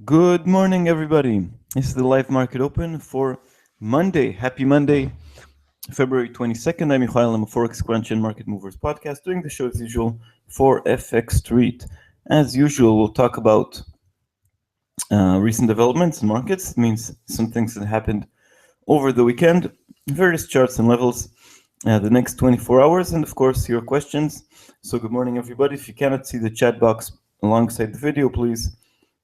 Good morning, everybody. This is the live market open for Monday. Happy Monday, February 22nd. I'm Yohay Elam, a Forex Crunch and Market Movers podcast, doing the show as usual for FX Street. As usual, we'll talk about recent developments in markets. It means some things that happened over the weekend, various charts and levels, the next 24 hours, and of course, your questions. So, good morning, everybody. If you cannot see the chat box alongside the video, please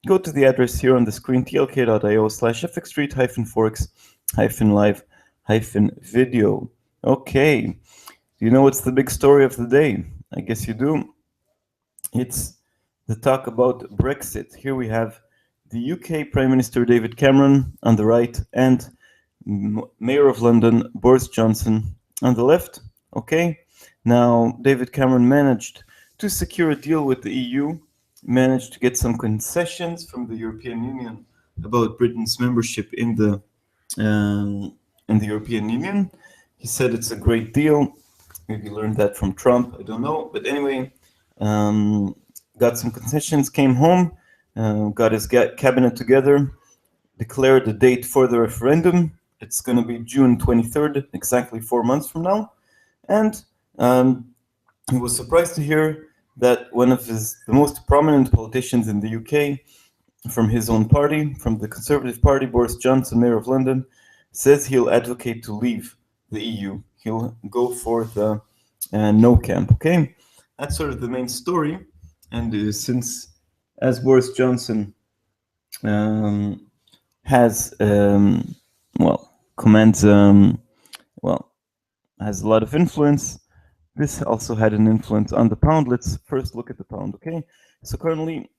go to the address here on the screen, tlk.io/fxstreet-forex-live-video. Okay, do you know what's the big story of the day? I guess you do. It's the talk about Brexit. Here we have the UK Prime Minister David Cameron on the right and Mayor of London Boris Johnson on the left. Okay, now David Cameron managed to secure a deal with the EU, managed to get some concessions from the European Union about Britain's membership in the European Union. He said it's a great deal. Maybe learned that from Trump. I don't know, but anyway, got some concessions. Came home, got his cabinet together, declared a date for the referendum. It's going to be June 23rd, exactly 4 months from now, and he was surprised to hear that one of the most prominent politicians in the UK from his own party, from the Conservative Party, Boris Johnson, Mayor of London, says he'll advocate to leave the EU. He'll go for the no camp, okay? That's sort of the main story. And since, as Boris Johnson has, commands, has a lot of influence, this also had an influence on the pound. Let's first look at the pound, okay? So currently,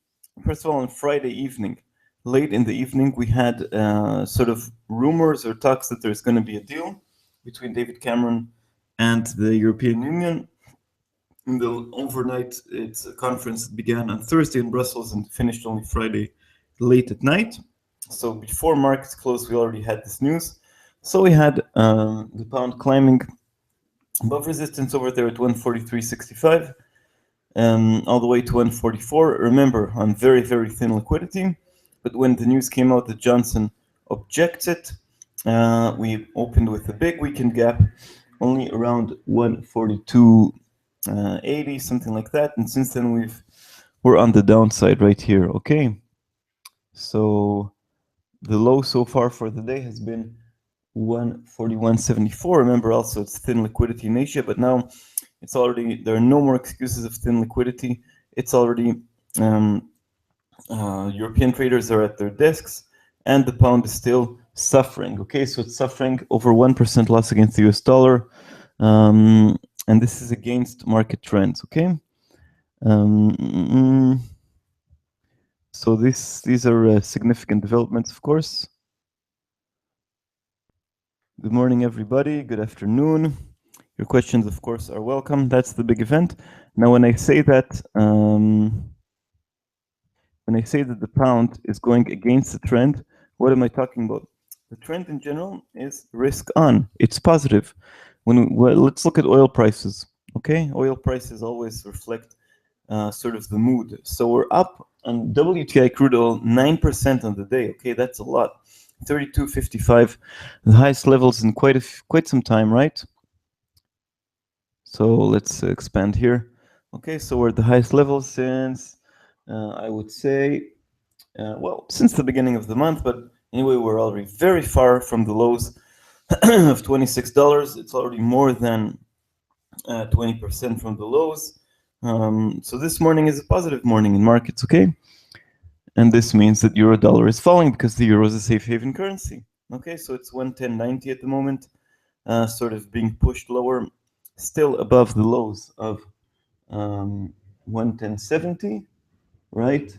first of all, on Friday evening, late in the evening, we had sort of rumors or talks that there's going to be a deal between David Cameron and the European Union. In the overnight, it's a conference that began on Thursday in Brussels and finished only Friday late at night. So before markets closed, we already had this news. So we had the pound climbing above resistance over there at 143.65, all the way to 144. Remember, on very, very thin liquidity. But when the news came out that Johnson objects it, we opened with a big weekend gap, only around 142.80, something like that. And since then, we're on the downside right here. Okay, so the low so far for the day has been 141.74. Remember, also it's thin liquidity in Asia, but now it's already, there are no more excuses of thin liquidity. It's already European traders are at their desks, and the pound is still suffering. Okay, so it's suffering over 1% loss against the US dollar, and this is against market trends. Okay, so these are significant developments, of course. Good morning, everybody. Good afternoon. Your questions, of course, are welcome. That's the big event. Now, when I say that the pound is going against the trend, what am I talking about? The trend in general is risk on. It's positive. Let's look at oil prices. Okay, oil prices always reflect sort of the mood. So we're up on WTI crude oil 9% on the day. Okay, that's a lot. 32.55, the highest levels in quite some time, right? So let's expand here. Okay, so we're at the highest level since I would say, since the beginning of the month. But anyway, we're already very far from the lows of $26. It's already more than 20% from the lows. So this morning is a positive morning in markets. Okay. And this means that euro dollar is falling because the euro is a safe haven currency. Okay, so it's 110.90 at the moment, sort of being pushed lower, still above the lows of 110.70, right?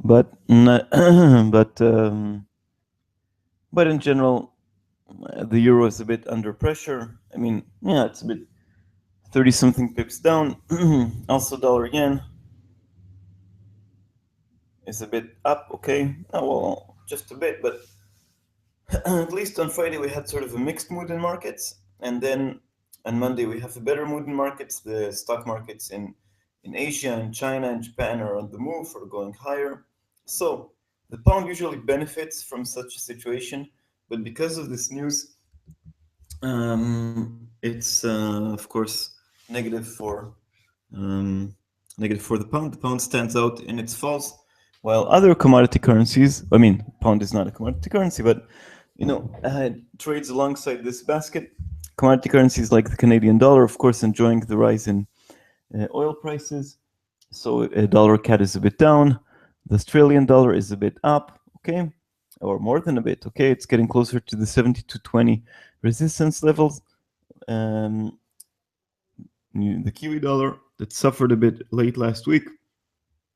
But but in general, the euro is a bit under pressure. I mean, yeah, it's a bit 30 something pips down. Also, dollar yen is a bit up. Okay, oh, well, just a bit, but at least on Friday we had sort of a mixed mood in markets, and then on Monday we have a better mood in markets. The stock markets in Asia and China and Japan are on the move or going higher. So The pound usually benefits from such a situation, but because of this news, it's of course negative for negative for the pound. The pound stands out in its falls, while other commodity currencies, I mean, pound is not a commodity currency, but trades alongside this basket. Commodity currencies like the Canadian dollar, of course, enjoying the rise in oil prices. So a dollar CAD is a bit down. The Australian dollar is a bit up, okay, or more than a bit, okay. It's getting closer to the 70 to 20 resistance levels. The Kiwi dollar that suffered a bit late last week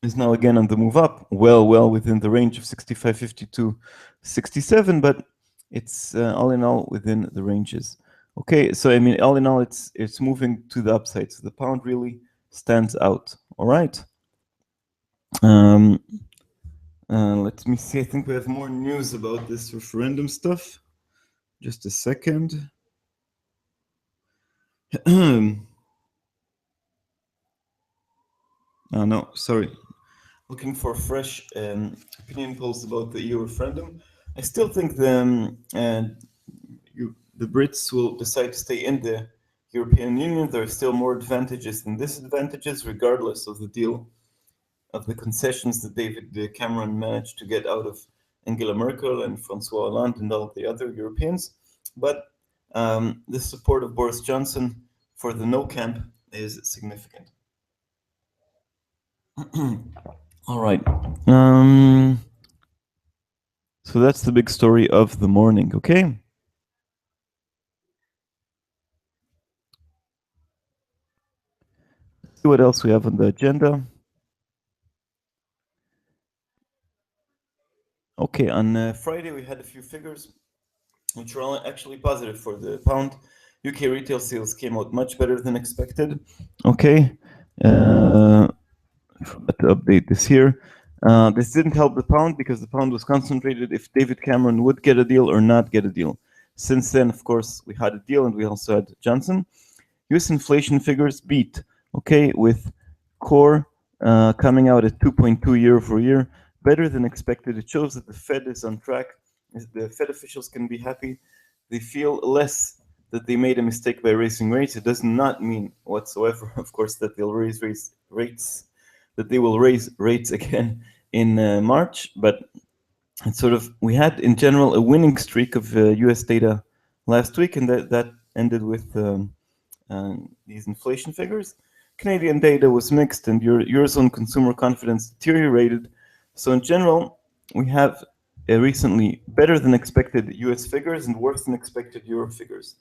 is now again on the move up, well within the range of 65.50 to 67, but it's all in all within the ranges. Okay, so I mean, all in all, it's moving to the upside. So the pound really stands out. All right. Let me see. I think we have more news about this referendum stuff. Just a second. Oh, no, sorry. Looking for fresh opinion polls about the EU referendum. I still think the Brits will decide to stay in the European Union. There are still more advantages than disadvantages, regardless of the deal, of the concessions that David Cameron managed to get out of Angela Merkel and François Hollande and all the other Europeans. But the support of Boris Johnson for the no camp is significant. All right. So that's the big story of the morning, okay? Let's see what else we have on the agenda. Okay, on Friday we had a few figures which were all actually positive for the pound. UK retail sales came out much better than expected. Okay. To update this here. This didn't help the pound because the pound was concentrated if David Cameron would get a deal or not get a deal. Since then, of course, we had a deal and we also had Johnson. US inflation figures beat, okay, with core coming out at 2.2 year over year, better than expected. It shows that the Fed is on track. The Fed officials can be happy. They feel less that they made a mistake by raising rates. It does not mean whatsoever, of course, that they'll raise rates, that they will raise rates again in March, but it's sort of, we had in general a winning streak of US data last week, and that ended with these inflation figures. Canadian data was mixed and Eurozone consumer confidence deteriorated. So in general, we have recently better than expected US figures and worse than expected Euro figures.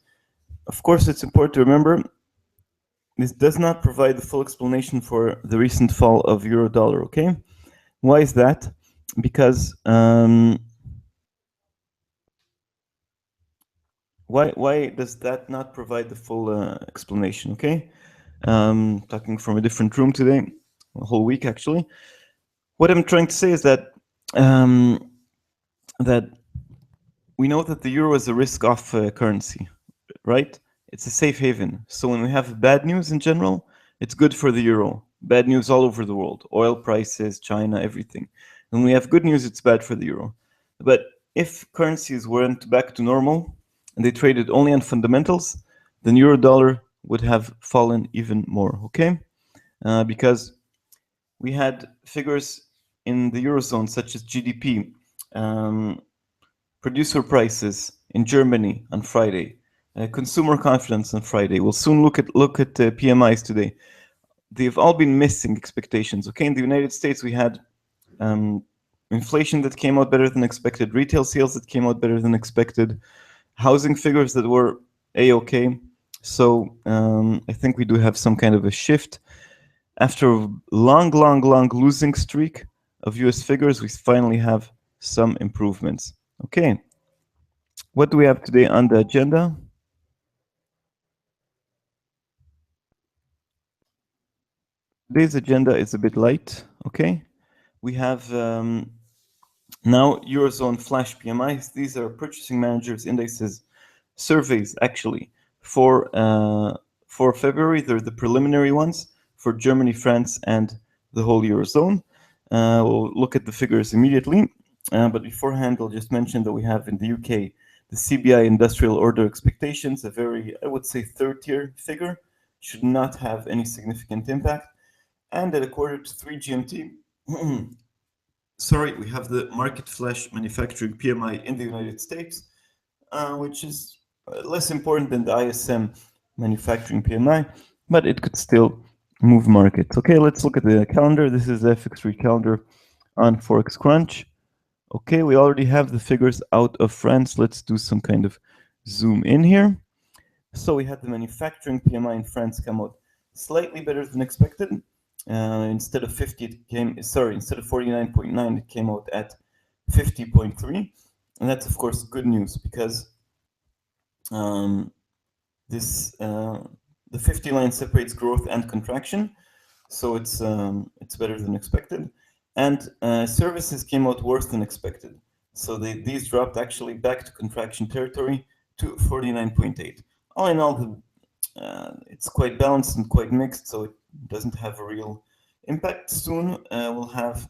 Of course, it's important to remember this does not provide the full explanation for the recent fall of euro dollar, okay? Why is that? Because why does that not provide the full explanation, okay? Talking from a different room today, a whole week actually. What I'm trying to say is that that we know that the euro is a risk-off currency, right? It's a safe haven. So when we have bad news in general, it's good for the euro. Bad news all over the world, oil prices, China, everything. When we have good news, it's bad for the euro. But if currencies weren't back to normal and they traded only on fundamentals, then euro dollar would have fallen even more, okay? Because we had figures in the eurozone such as GDP, producer prices in Germany on Friday, consumer confidence on Friday. We'll soon look at PMIs today. They've all been missing expectations. Okay, in the United States, we had inflation that came out better than expected, retail sales that came out better than expected, housing figures that were a-okay. So I think we do have some kind of a shift. After a long losing streak of US figures, we finally have some improvements. Okay, what do we have today on the agenda? Today's agenda is a bit light, okay? We have now Eurozone flash PMIs. These are purchasing managers indices surveys actually for February. They're the preliminary ones for Germany, France, and the whole Eurozone. We'll look at the figures immediately. But beforehand, I'll just mention that we have in the UK the CBI industrial order expectations, a very, I would say, third-tier figure, should not have any significant impact. And at a quarter to 3 GMT, sorry, we have the market flash manufacturing PMI in the United States, which is less important than the ISM manufacturing PMI, but it could still move markets. Okay, let's look at the calendar. This is the FX3 calendar on Forex Crunch. Okay, we already have the figures out of France. Let's do some kind of zoom in here. So we had the manufacturing PMI in France come out slightly better than expected. Instead of 50, instead of 49.9, it came out at 50.3. And that's, of course, good news because the 50 line separates growth and contraction. So it's better than expected. And services came out worse than expected. So these dropped actually back to contraction territory to 49.8. All in all, it's quite balanced and quite mixed, so it doesn't have a real impact. Soon we'll have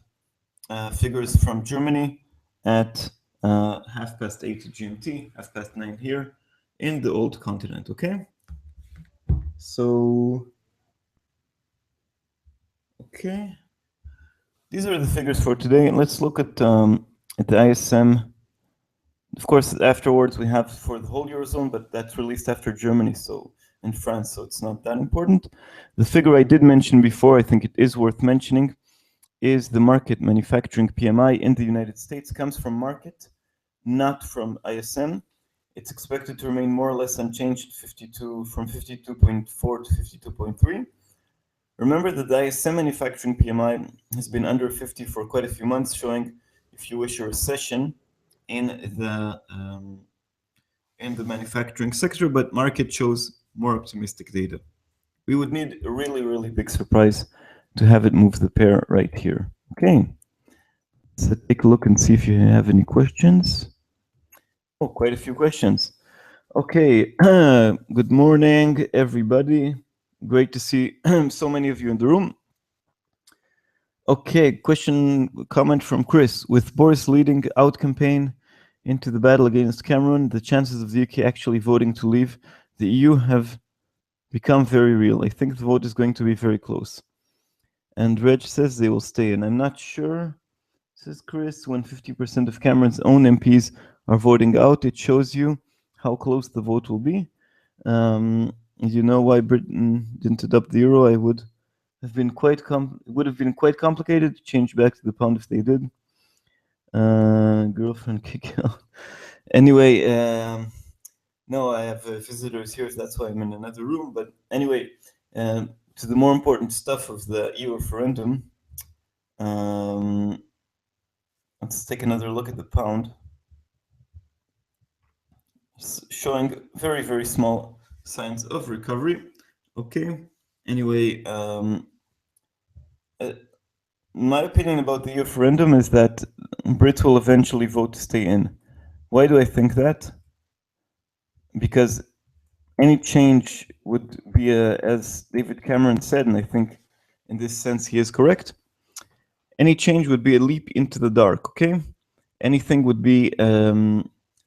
figures from Germany at 8:30 GMT, 9:30 here in the old continent, okay? So, okay. These are the figures for today. Let's look at the ISM. Of course, afterwards we have for the whole Eurozone, but that's released after Germany, so in France, so it's not that important. The figure I did mention before, I think it is worth mentioning, is the market manufacturing PMI in the United States. Comes from market, not from ISM. It's expected to remain more or less unchanged from 52.4 to 52.3. Remember that the ISM manufacturing PMI has been under 50 for quite a few months, showing, if you wish, a recession in the manufacturing sector, but market shows more optimistic data. We would need a really, really big surprise to have it move the pair right here. Okay, so take a look and see if you have any questions. Oh, quite a few questions. Okay, good morning, everybody. Great to see so many of you in the room. Okay, comment from Chris. With Boris leading out campaign into the battle against Cameron, the chances of the UK actually voting to leave the EU have become very real. I think the vote is going to be very close. And Reg says they will stay in. I'm not sure, says Chris, when 50% of Cameron's own MPs are voting out, it shows you how close the vote will be. You know why Britain didn't adopt the euro? It would have been quite complicated to change back to the pound if they did. Girlfriend kick out. Anyway, no, I have visitors here, so that's why I'm in another room. But anyway, to the more important stuff of the EU referendum, let's take another look at the pound. It's showing very, very small signs of recovery. Okay. Anyway, my opinion about the referendum is that Brits will eventually vote to stay in. Why do I think that? Because any change would be, as David Cameron said, and I think in this sense he is correct, any change would be a leap into the dark, okay? Anything would be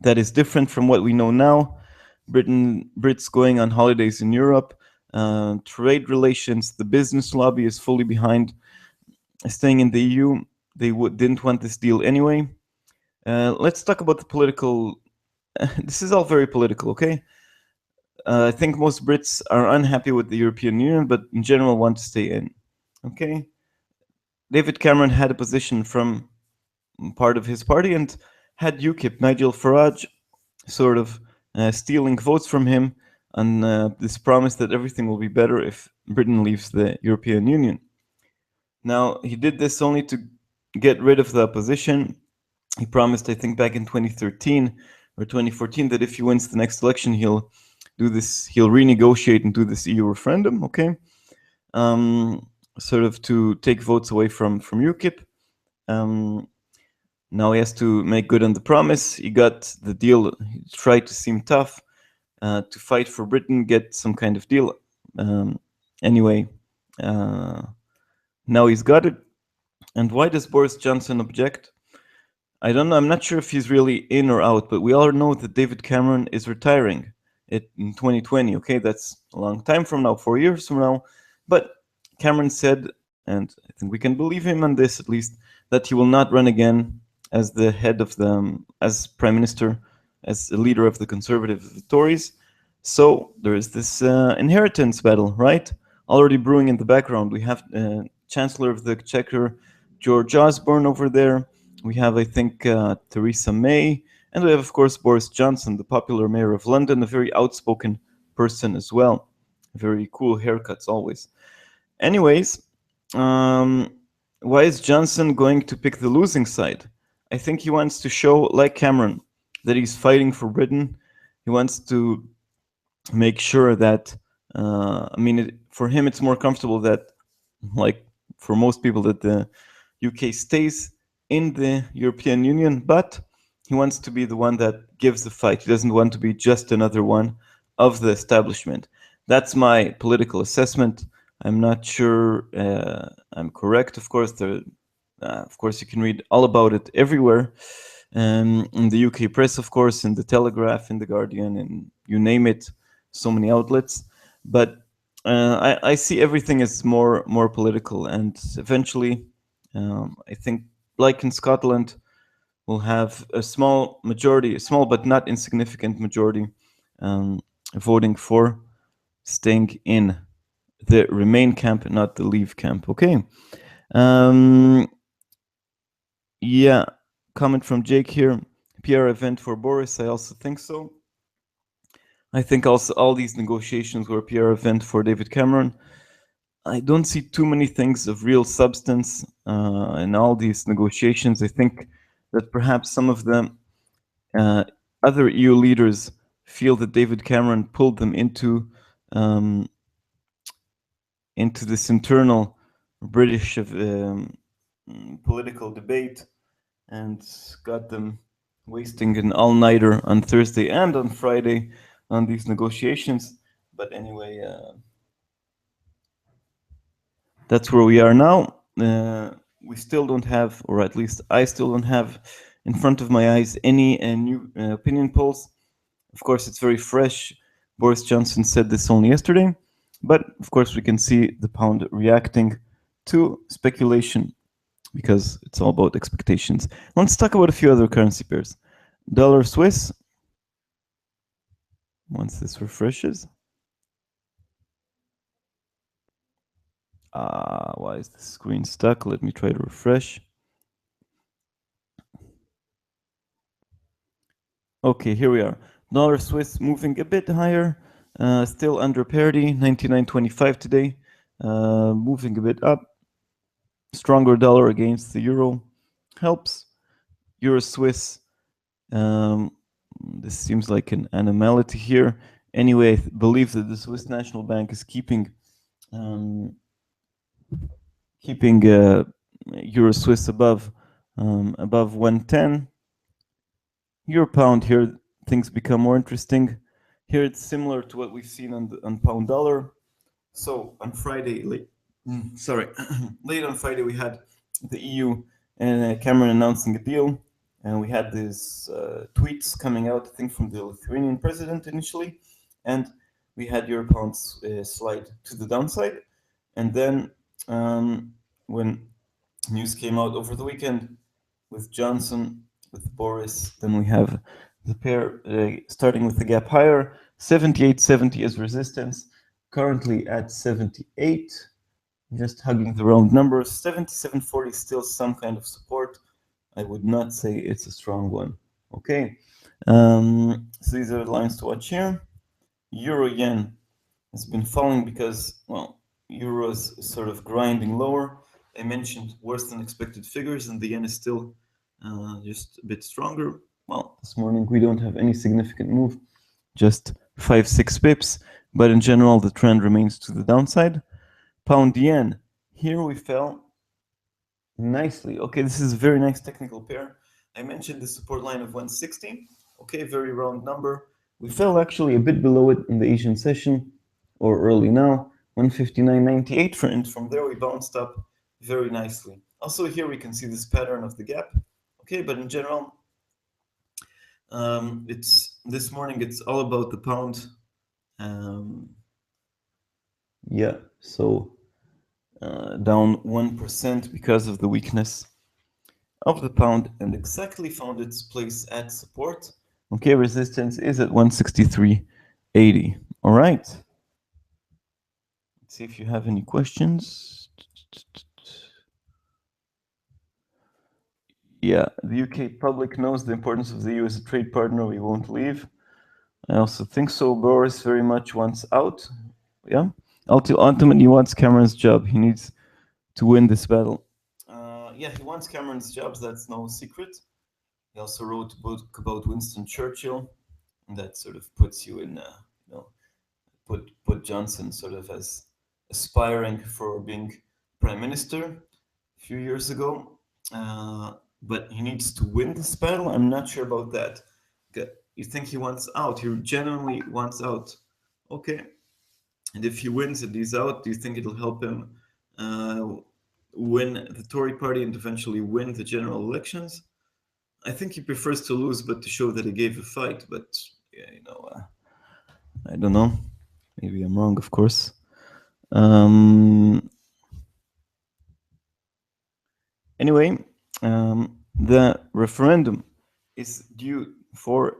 that is different from what we know now. Brits going on holidays in Europe, trade relations, the business lobby is fully behind staying in the EU. They didn't want this deal anyway. Let's talk about the political. This is all very political, okay? I think most Brits are unhappy with the European Union, but in general want to stay in, okay? David Cameron had a position from part of his party and had UKIP, Nigel Farage, sort of stealing votes from him on this promise that everything will be better if Britain leaves the European Union. Now, he did this only to get rid of the opposition. He promised, I think, back in 2013 or 2014 that if he wins the next election, he'll renegotiate and do this EU referendum, okay? Sort of to take votes away from UKIP. Now he has to make good on the promise. He got the deal. He tried to seem tough, to fight for Britain, get some kind of deal. Anyway, now he's got it. And why does Boris Johnson object? I don't know. I'm not sure if he's really in or out, but we all know that David Cameron is retiring in 2020. Okay, that's a long time from now, 4 years from now. But Cameron said, and I think we can believe him on this at least, that he will not run again as the head of as prime minister, as the leader of the conservative Tories. So there is this inheritance battle, right? Already brewing in the background. We have Chancellor of the Exchequer, George Osborne over there. We have, I think, Theresa May, and we have, of course, Boris Johnson, the popular mayor of London, a very outspoken person as well. Very cool haircuts always. Anyways, why is Johnson going to pick the losing side? I think he wants to show, like Cameron, that he's fighting for Britain. He wants to make sure that, for him, it's more comfortable that, like for most people, that the UK stays in the European Union, but he wants to be the one that gives the fight. He doesn't want to be just another one of the establishment. That's my political assessment. I'm not sure I'm correct. Of course, you can read all about it everywhere. In the UK press, of course, in the Telegraph, in the Guardian, and you name it, so many outlets. But I see everything as more political, and eventually, I think, like in Scotland, we'll have a small majority, a small but not insignificant majority, voting for staying in the Remain camp, not the Leave camp. Okay. Yeah. Comment from Jake here. PR event for Boris. I also think so. I think also all these negotiations were a PR event for David Cameron. I don't see too many things of real substance in all these negotiations. I think that perhaps some of the other EU leaders feel that David Cameron pulled them into this internal British political debate and got them wasting an all-nighter on Thursday and on Friday on these negotiations. But anyway, that's where we are now. We still don't have, or at least I still don't have in front of my eyes, any new opinion polls. Of course, it's very fresh. Boris Johnson said this only yesterday. But of course, we can see the pound reacting to speculation because it's all about expectations. Let's talk about a few other currency pairs. Dollar Swiss. Once this refreshes. Why is the screen stuck? Let me try to refresh. Okay, here we are. Dollar Swiss moving a bit higher, still under parity, 99.25 today, moving a bit up. Stronger dollar against the euro helps. Euro Swiss, this seems like an anomaly here. Anyway, I believe that the Swiss National Bank is keeping Euro Swiss above 110. Euro pound, here things become more interesting. Here it's similar to what we've seen on pound dollar. So on Friday, late on Friday, we had the EU and Cameron announcing a deal, and we had these tweets coming out, I think, from the Lithuanian president initially, and we had Euro pound slide to the downside, and then when news came out over the weekend with Johnson, with Boris, then we have the pair starting with the gap higher, 78.70 as resistance, currently at 78, just hugging the round numbers. 77.40 still some kind of support. I would not say it's a strong one. Okay, so these are the lines to watch here. Euro yen has been falling because, well, euro is sort of grinding lower. I mentioned worse than expected figures, and the yen is still just a bit stronger. Well, this morning we don't have any significant move, just 5-6 pips, but in general the trend remains to the downside. Pound yen, here we fell nicely. Okay, this is a very nice technical pair. I mentioned the support line of 160. Okay, very round number. We fell actually a bit below it in the Asian session, or early now, 159.98, and from there we bounced up very nicely. Also here we can see this pattern of the gap. Okay, but in general, it's this morning. It's all about the pound. Yeah, so down 1% because of the weakness of the pound, and exactly found its place at support. Okay, resistance is at 163.80. All right. Let's see if you have any questions. Yeah, the UK public knows the importance of the EU as a trade partner. We won't leave. I also think so. Boris very much wants out. Yeah. Ultimately, he wants Cameron's job. He needs to win this battle. Yeah, he wants Cameron's jobs. That's no secret. He also wrote a book about Winston Churchill. And that sort of puts you in, put Johnson sort of as aspiring for being prime minister a few years ago. But he needs to win this battle. I'm not sure about that. You think he wants out? He genuinely wants out. Okay. And if he wins and he's out, do you think it'll help him win the Tory party and eventually win the general elections? I think he prefers to lose, but to show that he gave a fight. But yeah, I don't know. Maybe I'm wrong, of course. Anyway, the referendum is due for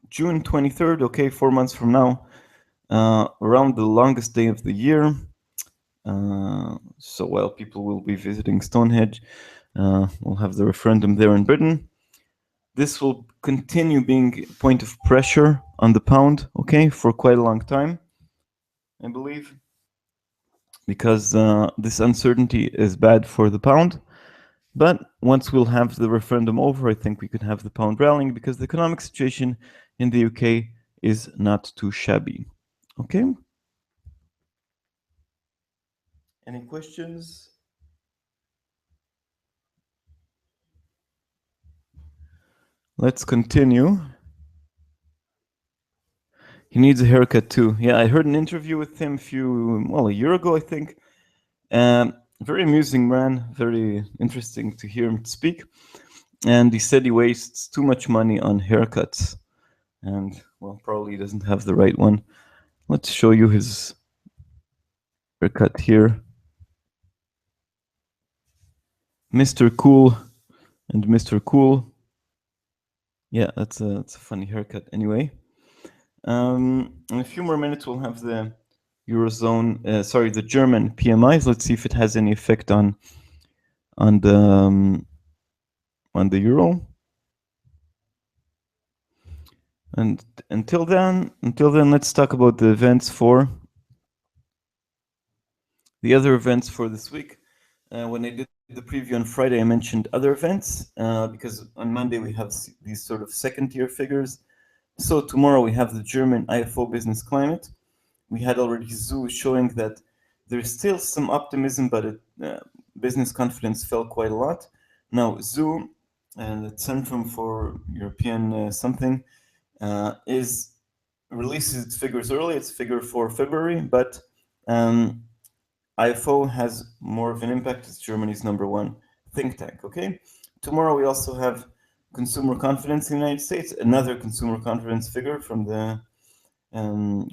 June 23rd. Okay, 4 months from now, around the longest day of the year. So while people will be visiting Stonehenge, we'll have the referendum there in Britain. This will continue being a point of pressure on the pound, okay, for quite a long time, I believe, because this uncertainty is bad for the pound. But once we'll have the referendum over, I think we could have the pound rallying because the economic situation in the UK is not too shabby. Okay? Any questions? Let's continue. He needs a haircut too. Yeah, I heard an interview with him a year ago, I think. Very amusing man, very interesting to hear him speak. And he said he wastes too much money on haircuts. And, well, probably doesn't have the right one. Let's show you his haircut here. Mr. Cool and Mr. Cool. Yeah, that's a funny haircut anyway. In a few more minutes, we'll have the the German PMIs. Let's see if it has any effect on the euro. And until then, let's talk about the events for the other events for this week. When I did the preview on Friday, I mentioned other events because on Monday we have these sort of second-tier figures. So tomorrow we have the German IFO business climate. We had already Zoo showing that there's still some optimism, but business confidence fell quite a lot. Now Zoo, and the Centrum for European something, releases its figures early. It's figure for February, but IFO has more of an impact. It's Germany's #1 think tank. Okay. Tomorrow we also have consumer confidence in the United States, another consumer confidence figure from the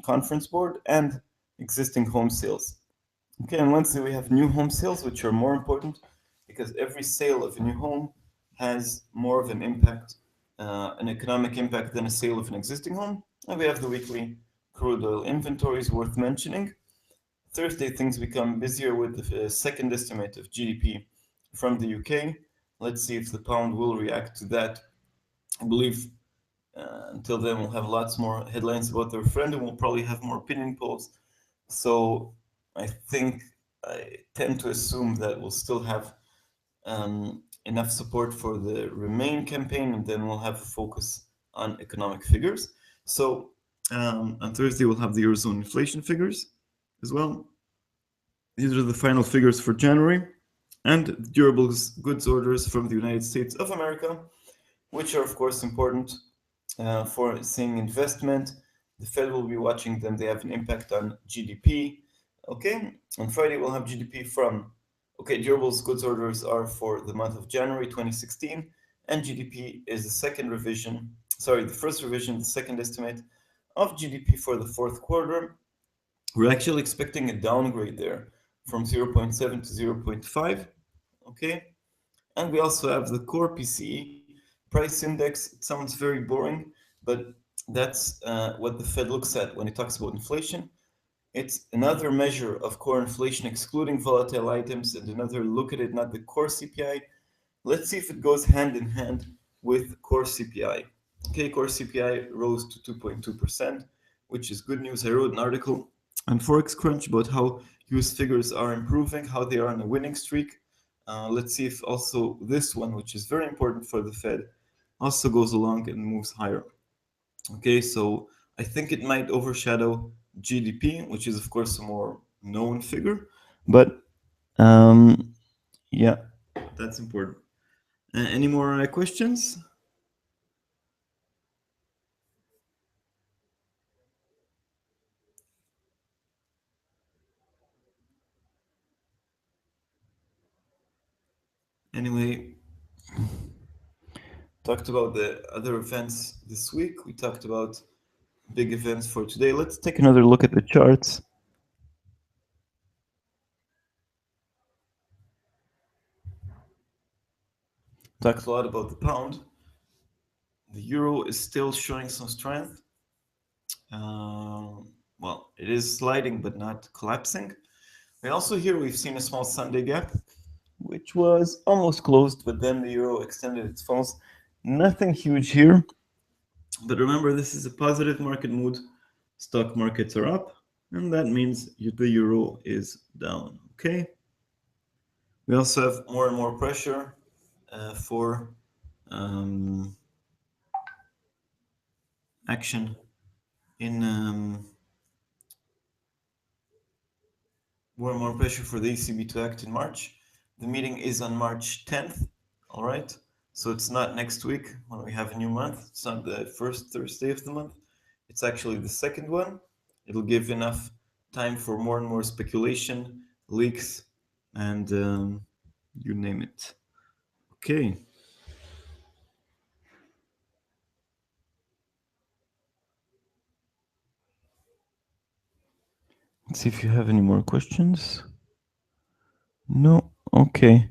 conference board, and existing home sales. Okay, and Wednesday we have new home sales, which are more important because every sale of a new home has more of an impact, an economic impact than a sale of an existing home. And we have the weekly crude oil inventories worth mentioning. Thursday, things become busier with the second estimate of GDP from the UK. Let's see if the pound will react to that. I believe until then, we'll have lots more headlines about the referendum. We'll probably have more opinion polls. So I think I tend to assume that we'll still have enough support for the Remain campaign, and then we'll have a focus on economic figures. So on Thursday, we'll have the Eurozone inflation figures as well. These are the final figures for January, and durable goods orders from the United States of America, which are, of course, important for seeing investment. The Fed will be watching them. They have an impact on GDP. Okay, on Friday, we'll have GDP from, durable goods orders are for the month of January 2016. and GDP is the second revision, sorry, the first revision, the second estimate of GDP for the fourth quarter. We're actually expecting a downgrade there from 0.7 to 0.5, okay? And we also have the core PCE price index. It sounds very boring, but that's what the Fed looks at when it talks about inflation. It's another measure of core inflation excluding volatile items, and another look at it, not the core CPI. Let's see if it goes hand in hand with core CPI. Okay, core CPI rose to 2.2%, which is good news. I wrote an article on Forex Crunch about how US figures are improving, how they are on a winning streak. Let's see if also this one, which is very important for the Fed, also goes along and moves higher. Okay, so I think it might overshadow GDP, which is of course a more known figure, but yeah, that's important. Any more questions? Anyway, talked about the other events this week. We talked about big events for today. Let's take another look at the charts. Talked a lot about the pound. The euro is still showing some strength. Well, it is sliding but not collapsing. We also here we've seen a small Sunday gap, which was almost closed, but then the euro extended its falls. Nothing huge here, but remember this is a positive market mood. Stock markets are up, and that means the euro is down. Okay. We also have more and more pressure for action in more and more pressure for the ECB to act in March. The meeting is on March 10th, all right? So it's not next week when we have a new month. It's not the first Thursday of the month. It's actually the second one. It'll give enough time for more and more speculation, leaks, and you name it. Okay. Let's see if you have any more questions. No? Okay.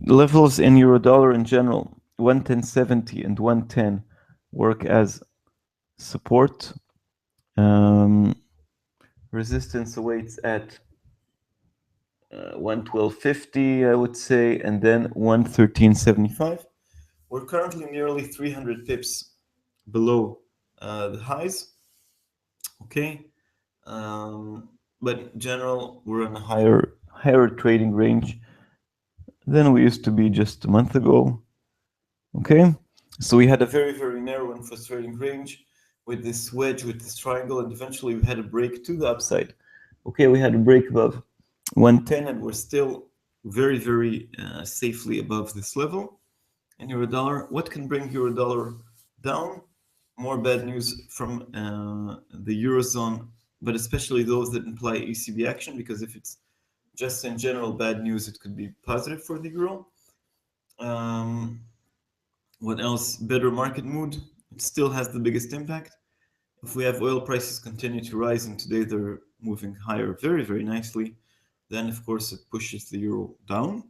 Levels in euro dollar in general, 110.70 and 110 work as support. Resistance awaits at 112.50, I would say, and then 113.75. We're currently nearly 300 pips below the highs. Okay. But in general, we're in a higher trading range than we used to be just a month ago. Okay, so we had a very, very narrow and frustrating range with this wedge, with this triangle, and eventually we had a break to the upside. Okay, we had a break above 110, and we're still very, very safely above this level. And euro dollar, what can bring euro dollar down? More bad news from the Eurozone, but especially those that imply ECB action, because if it's just in general bad news, it could be positive for the euro. What else? Better market mood. It still has the biggest impact. If we have oil prices continue to rise, and today they're moving higher very, very nicely, then of course it pushes the euro down.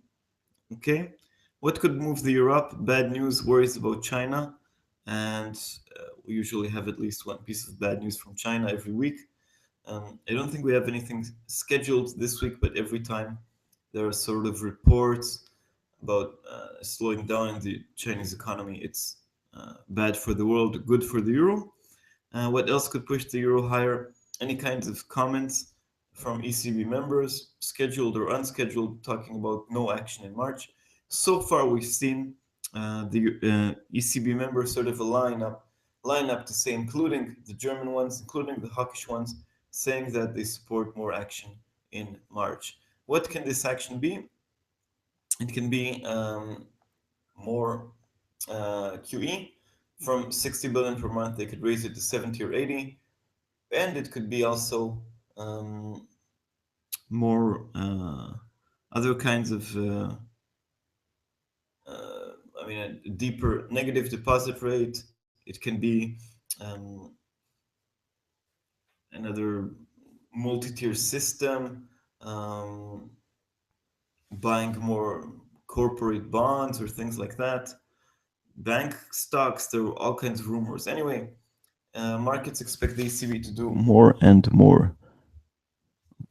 Okay. What could move the euro up? Bad news, worries about China. And we usually have at least one piece of bad news from China every week. I don't think we have anything scheduled this week, but every time there are sort of reports about slowing down in the Chinese economy, it's bad for the world, good for the euro. What else could push the euro higher? Any kinds of comments from ECB members, scheduled or unscheduled, talking about no action in March. So far, we've seen the ECB members sort of line up to say, including the German ones, including the hawkish ones, saying that they support more action in March. What can this action be? It can be more QE. From 60 billion per month, they could raise it to 70 or 80. And it could be also more other kinds of a deeper negative deposit rate. It can be another multi-tier system, buying more corporate bonds or things like that. Bank stocks, there were all kinds of rumors. Anyway, markets expect the ECB to do more and more.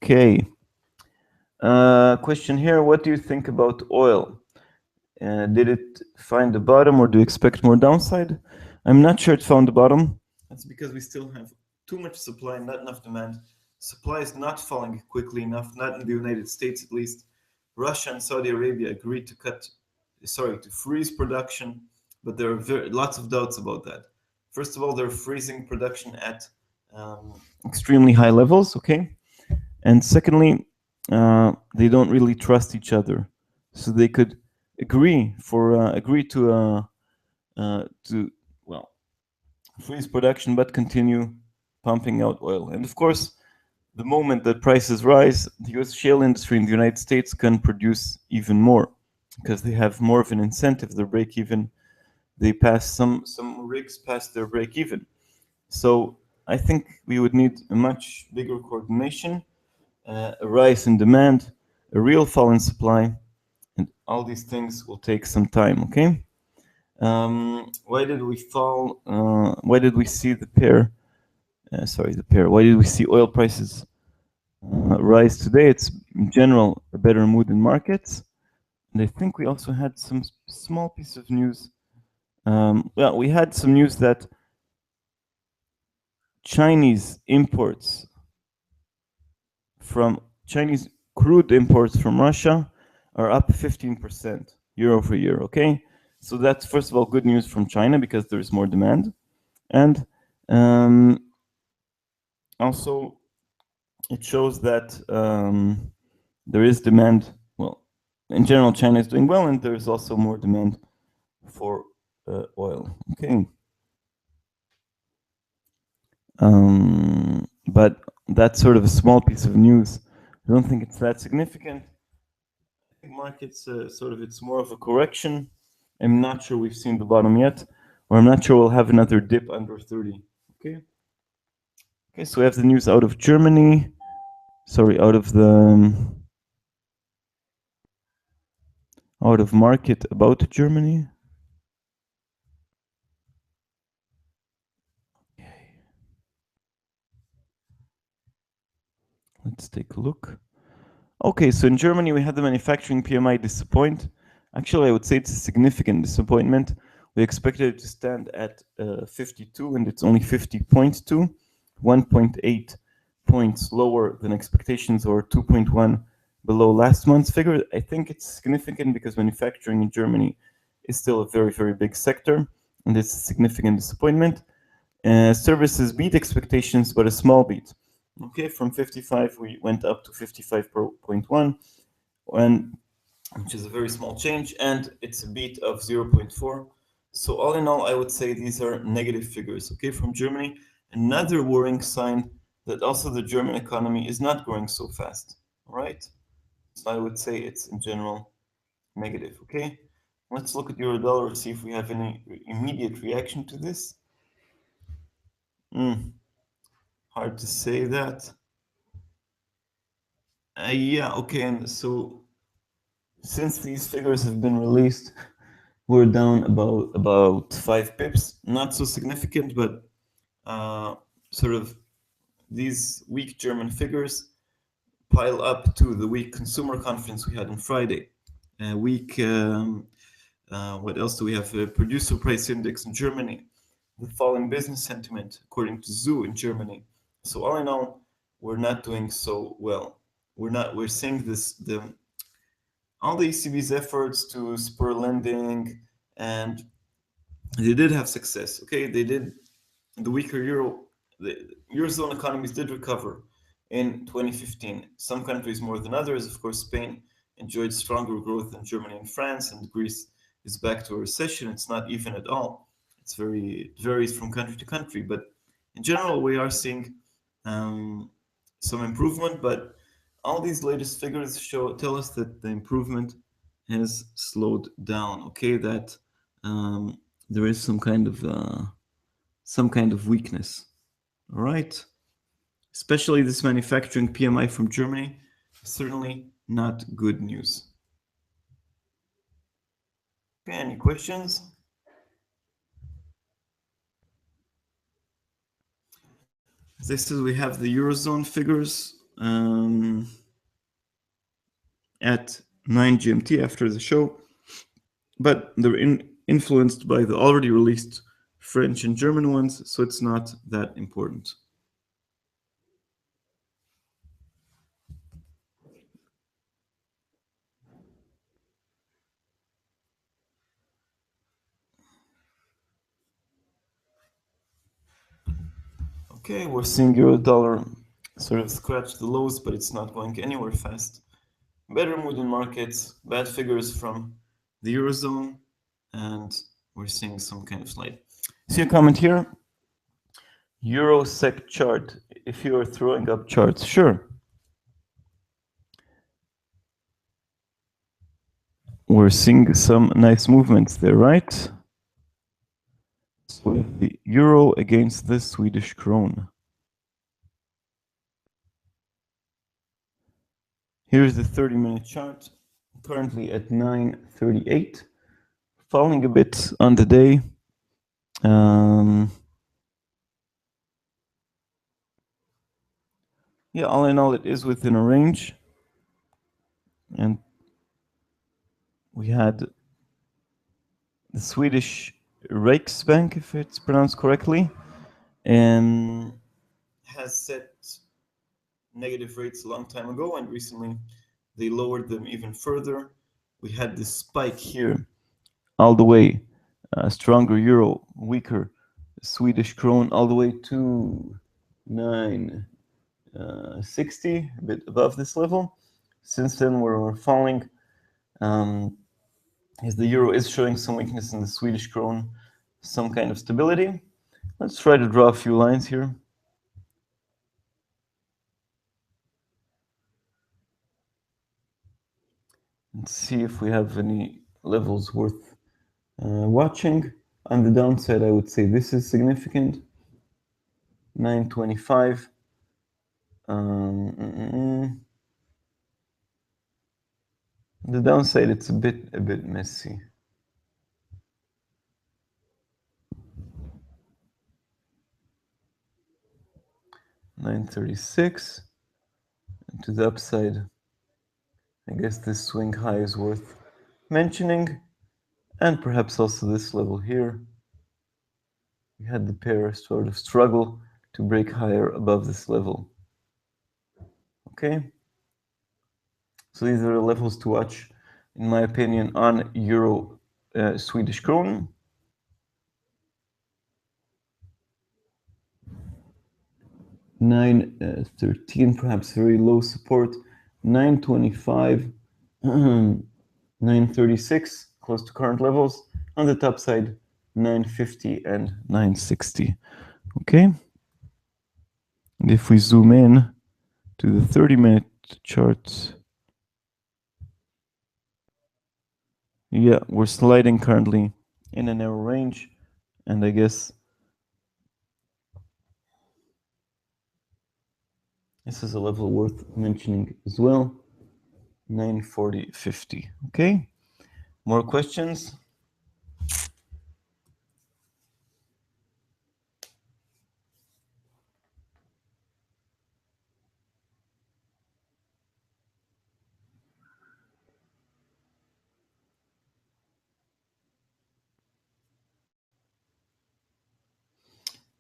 Okay. Question here: what do you think about oil? Did it find the bottom, or do you expect more downside? I'm not sure it found the bottom. That's because we still have too much supply and not enough demand. Supply is not falling quickly enough, not in the United States at least. Russia and Saudi Arabia agreed to freeze production, but there are lots of doubts about that. First of all, they're freezing production at extremely high levels, okay? And secondly, they don't really trust each other, so they could agree to freeze production but continue pumping out oil. And of course, the moment that prices rise, the U.S. shale industry in the United States can produce even more because they have more of an incentive. Their break even, they pass some rigs past their break even. So I think we would need a much bigger coordination, a rise in demand, a real fall in supply, and all these things will take some time. Okay. Why did we fall? Why did we see the pair? Why did we see oil prices rise today? It's in general a better mood in markets, and I think we also had some small piece of news. We had some news that Chinese crude imports from Russia are up 15% year over year. Okay, so that's first of all good news from China because there is more demand, and also it shows that there is demand. Well, in general, China is doing well, and there is also more demand for oil. Okay. But that's sort of a small piece of news. I don't think it's that significant. I think markets it's more of a correction. I'm not sure we've seen the bottom yet, or I'm not sure we'll have another dip under 30. Okay. Okay, so we have the news out of Germany. Sorry, out of market about Germany. Let's take a look. Okay, so in Germany we had the manufacturing PMI disappoint. Actually, I would say it's a significant disappointment. We expected it to stand at 52, and it's only 50.2, 1.8 points lower than expectations, or 2.1 below last month's figure. I think it's significant because manufacturing in Germany is still a very, very big sector, and it's a significant disappointment. Services beat expectations, but a small beat. Okay, from 55 we went up to 55.1, which is a very small change, and it's a beat of 0.4. So all in all, I would say these are negative figures, okay, from Germany. Another worrying sign that also the German economy is not growing so fast, right? So I would say it's in general negative, okay? Let's look at euro dollar, see if we have any immediate reaction to this. Hard to say that. Yeah, okay, and so since these figures have been released, we're down about 5 pips. Not so significant, but sort of these weak German figures pile up to the weak consumer confidence we had on Friday. What else do we have? Producer price index in Germany. The fall in business sentiment, according to ZOO in Germany. So all in all, we're not doing so well. We're seeing all the ECB's efforts to spur lending, and they did have success. Okay, they did. The weaker euro, the eurozone economies did recover in 2015. Some countries more than others. Of course, Spain enjoyed stronger growth than Germany and France, and Greece is back to a recession. It's not even at all. It varies from country to country, but in general, we are seeing some improvement. But all these latest figures tell us that the improvement has slowed down. Okay, that there is some kind of weakness. All right, especially this manufacturing PMI from Germany, certainly not good news. Okay, any questions? This is, we have the Eurozone figures at 9 GMT after the show, but they're influenced by the already released French and German ones, so it's not that important. Okay, we're seeing euro dollar sort of scratch the lows, but it's not going anywhere fast. Better mood in markets, bad figures from the Eurozone, and we're seeing some kind of slide. See a comment here? Euro SEC chart, if you are throwing up charts, sure. We're seeing some nice movements there, right? So the euro against the Swedish krona. Here's the 30-minute chart, currently at 9:38, falling a bit on the day. Yeah, all in all, it is within a range. And we had the Swedish Riksbank, if it's pronounced correctly, and has set negative rates a long time ago, and recently they lowered them even further. We had this spike here, all the way, stronger euro, weaker Swedish krona, all the way to 960, a bit above this level. Since then, we're falling. As the euro is showing some weakness in the Swedish krona, some kind of stability. Let's try to draw a few lines here. And see if we have any levels worth watching. On the downside, I would say this is significant. 925. The downside, it's a bit messy. 936. And to the upside, I guess this swing high is worth mentioning, and perhaps also this level here. We had the pair sort of struggle to break higher above this level. Okay, so these are the levels to watch, in my opinion, on euro Swedish krona. $9.13, perhaps very low support. 925, 936, close to current levels. On the top side, 950 and 960. Okay. And if we zoom in to the 30-minute charts, yeah, we're sliding currently in a narrow range, and I guess this is a level worth mentioning as well. 940.50. Okay. More questions?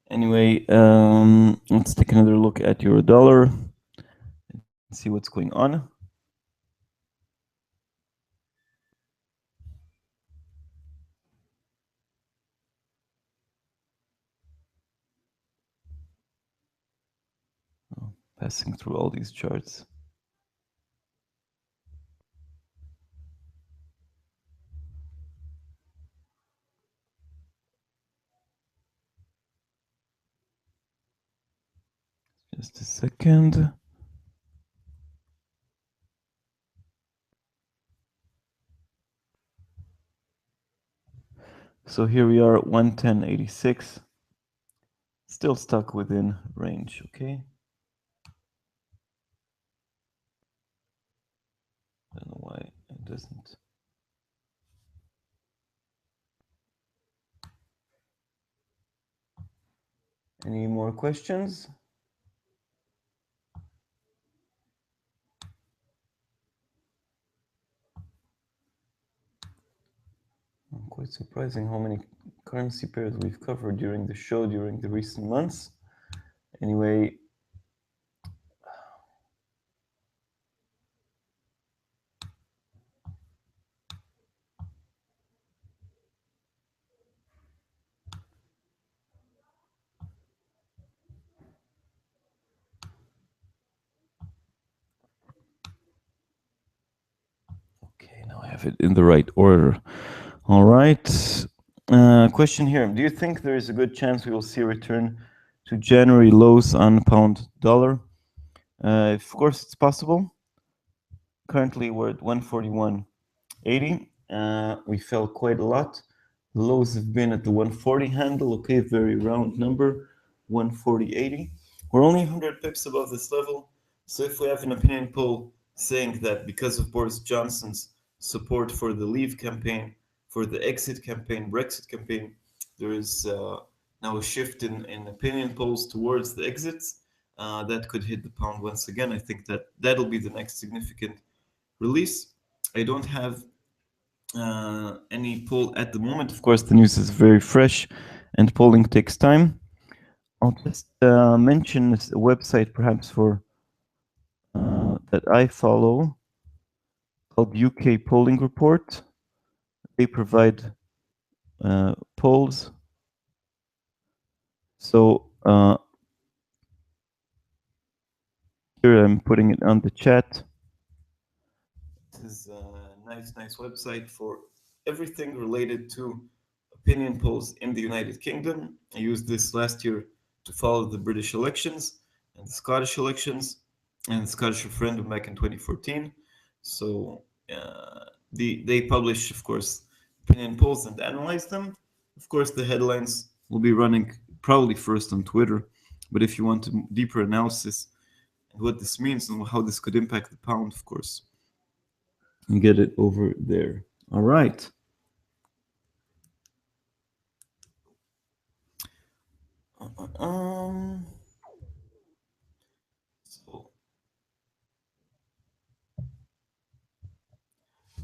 Anyway, let's take another look at euro dollar and see what's going on. Oh, passing through all these charts. Just a second. So here we are, 110.86. Still stuck within range, okay? I don't know why it doesn't. Any more questions? Quite surprising how many currency pairs we've covered during the show during the recent months. Anyway, okay, now I have it in the right order. All right. Question here. Do you think there is a good chance we will see a return to January lows on pound dollar? Of course, it's possible. Currently, we're at 141.80. We fell quite a lot. The lows have been at the 140 handle. Okay, very round number, 140.80. We're only 100 pips above this level. So if we have an opinion poll saying that because of Boris Johnson's support for the Leave campaign, for the exit campaign, Brexit campaign, there is now a shift in opinion polls towards the exits. That could hit the pound once again. I think that that'll be the next significant release. I don't have any poll at the moment. Of course, the news is very fresh and polling takes time. I'll just mention a website perhaps for that I follow called UK Polling Report. They provide polls. So here I'm putting it on the chat. This is a nice website for everything related to opinion polls in the United Kingdom. I used this last year to follow the British elections and the Scottish elections and the Scottish referendum back in 2014. So they publish, of course, opinion polls and analyze them. Of course, the headlines will be running probably first on Twitter. But if you want a deeper analysis and what this means and how this could impact the pound, of course, and get it over there. All right. So,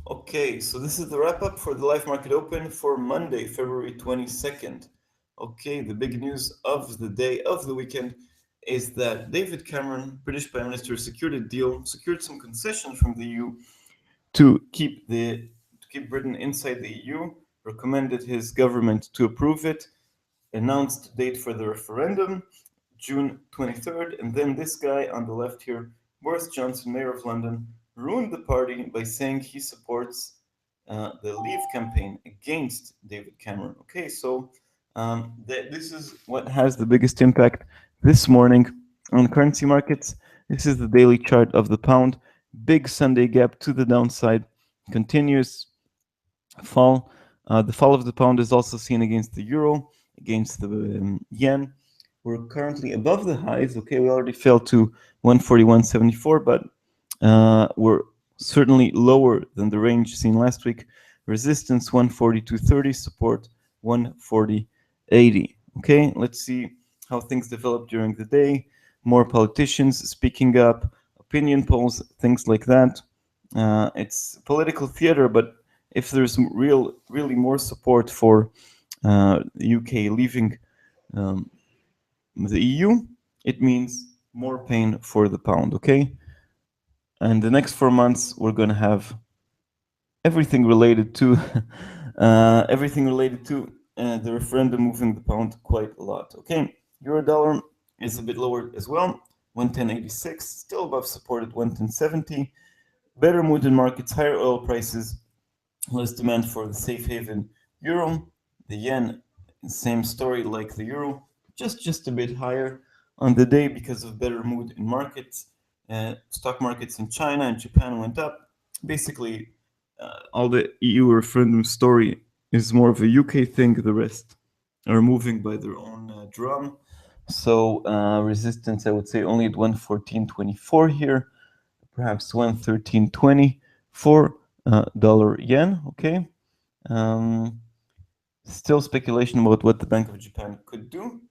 okay, so this is the wrap up for the live market open for Monday, February 22nd. Okay, the big news of the day of the weekend is that David Cameron, British Prime Minister, secured some concessions from the EU to keep Britain inside the EU, recommended his government to approve it, announced date for the referendum, June 23rd, and then this guy on the left here, Boris Johnson, Mayor of London, ruined the party by saying he supports the Leave campaign against David Cameron. Okay, so this is what has the biggest impact this morning on currency markets. This is the daily chart of the pound. Big Sunday gap to the downside, continuous fall. The fall of the pound is also seen against the euro, against the yen. We're currently above the highs. Okay, we already fell to 141.74, but we're certainly lower than the range seen last week. Resistance 142.30, support 140.80. Okay, let's see how things develop during the day. More politicians speaking up, opinion polls, things like that. It's political theater, but if there's really more support for the UK leaving the EU, it means more pain for the pound, okay? And the next 4 months, we're going to have everything related to the referendum moving the pound quite a lot, okay? Euro dollar is a bit lower as well, 110.86, still above support at 110.70. Better mood in markets, higher oil prices, less demand for the safe haven euro. The yen, same story like the euro, just a bit higher on the day because of better mood in markets. Stock markets in China and Japan went up. Basically, all the EU referendum story is more of a UK thing. The rest are moving by their own drum. So resistance, I would say, only at 114.24 here, perhaps 113.20 for dollar yen. Okay. Still speculation about what the Bank of Japan could do.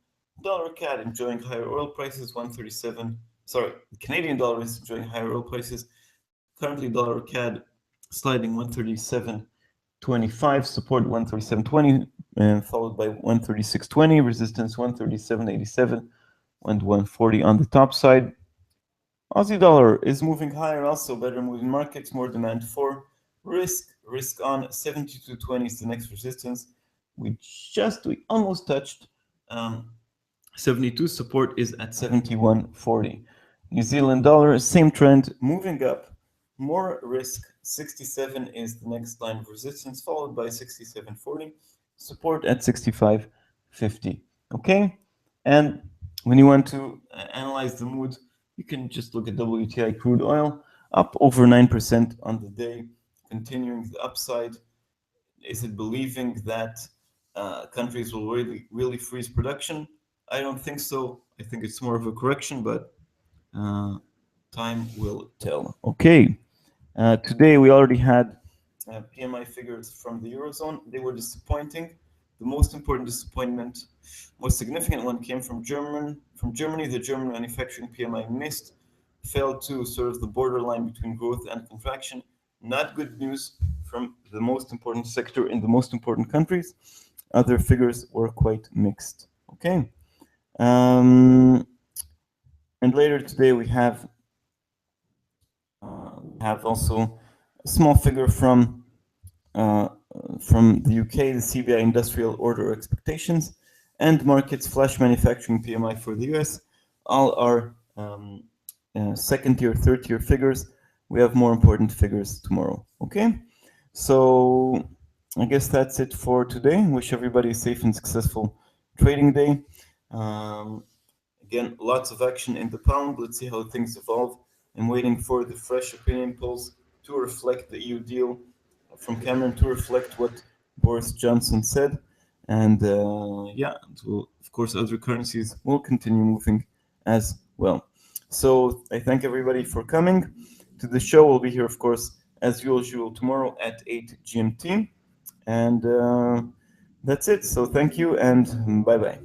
Dollar CAD enjoying higher oil prices, 137. Sorry, the Canadian dollar is enjoying higher oil prices. Currently, dollar CAD sliding 137.25, support 137.20, and followed by 136.20, resistance 137.87, and 140 on the top side. Aussie dollar is moving higher, also better moving markets, more demand for risk on 72.20 is the next resistance. We almost touched 72. Support is at 71.40. New Zealand dollar, same trend, moving up, more risk. 67 is the next line of resistance, followed by 67.40. Support at 65.50. Okay, and when you want to analyze the mood, you can just look at WTI crude oil, up over 9% on the day, continuing the upside. Is it believing that countries will really freeze production? I don't think so. I think it's more of a correction, but time will tell. Okay. Today we already had PMI figures from the Eurozone. They were disappointing. The most important disappointment, most significant one, came from Germany. The German manufacturing PMI missed, fell to sort of the borderline between growth and contraction. Not good news from the most important sector in the most important countries. Other figures were quite mixed. Okay. And later today we have also a small figure from the UK, the CBI industrial order expectations, and markets flash manufacturing PMI for the US. All are second tier, third tier figures. We have more important figures tomorrow. Okay, so I guess that's it for today. Wish everybody a safe and successful trading day. Again, lots of action in the pound. Let's see how things evolve. I'm waiting for the fresh opinion polls to reflect the EU deal from Cameron, to reflect what Boris Johnson said. And yeah, of course, other currencies will continue moving as well. So I thank everybody for coming to the show. We'll be here, of course, as usual, tomorrow at 8 GMT. And that's it. So thank you and bye-bye.